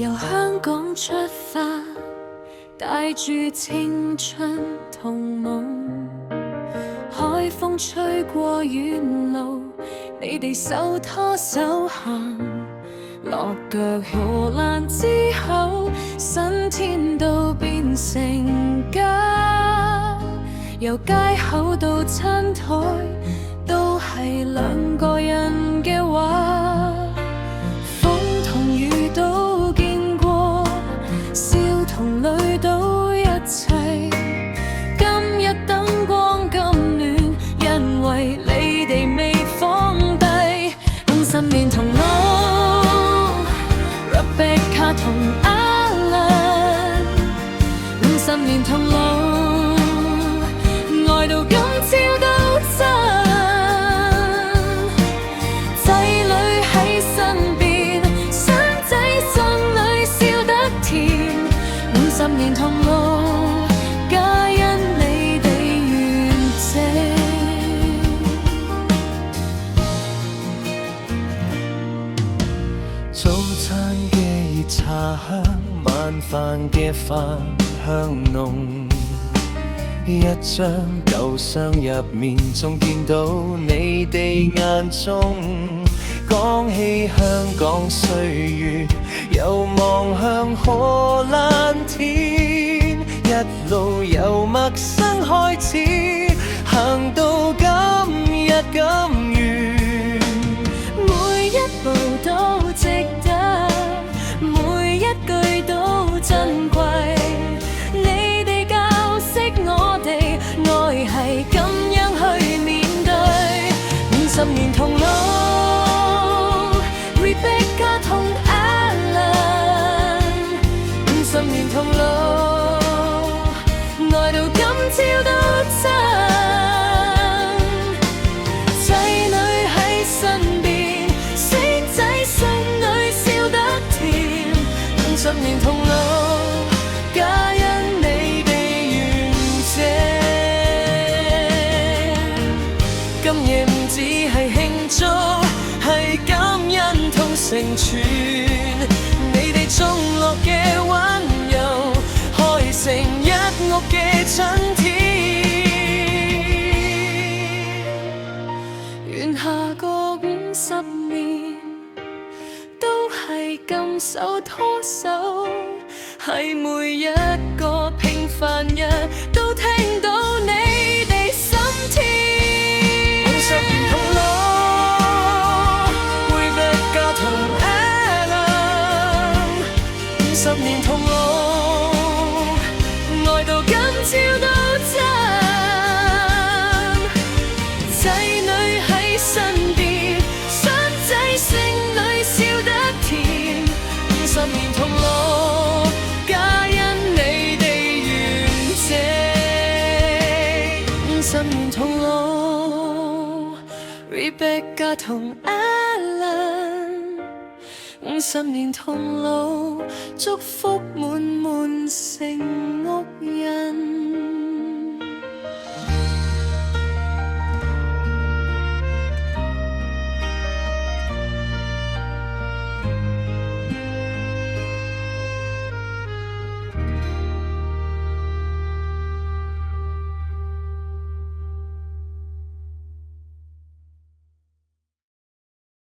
由香港出發，帶住青春同夢，海風吹過遠路，你哋手拖手行，落腳荷蘭之後，新天都變成家，由街口到餐台，都係兩個人嘅話。風同雨都見過，笑同淚都一齊。今日燈光咁暖，因為你哋未放低。50年同路 Rebecca 同 Alan， 50年同路，愛到今朝都真。50年同路，皆因你哋完整。早餐嘅熱茶香，晚飯嘅飯香濃。一張舊相入面，仲見到你哋眼中。講起香港歲月，又望向荷蘭天，一路由陌生開始，行到今日咁遠，每一步都值得，每一句都珍貴。你哋教識我哋，愛係咁樣去面對。50年同路，Rebecca 同 Alan， 50年同路，愛到今朝都真。仔女喺身邊，孫仔孫女笑得甜。50年同路，皆因你哋完整。今夜唔止係慶祝，係感恩同成全，你哋種落嘅溫柔，開成一屋嘅春天。願下個50年，都係咁手拖手，係每一個平凡人都聽到你哋心跳。50年同路，Rebecca 同 Alan， 50年同路，愛到今朝都真。仔女喺身邊，孫仔孫女笑得甜。50年同路，皆因你哋完整。50年同路，Rebecca 同 Alan， 50年同路，祝福滿滿成屋人。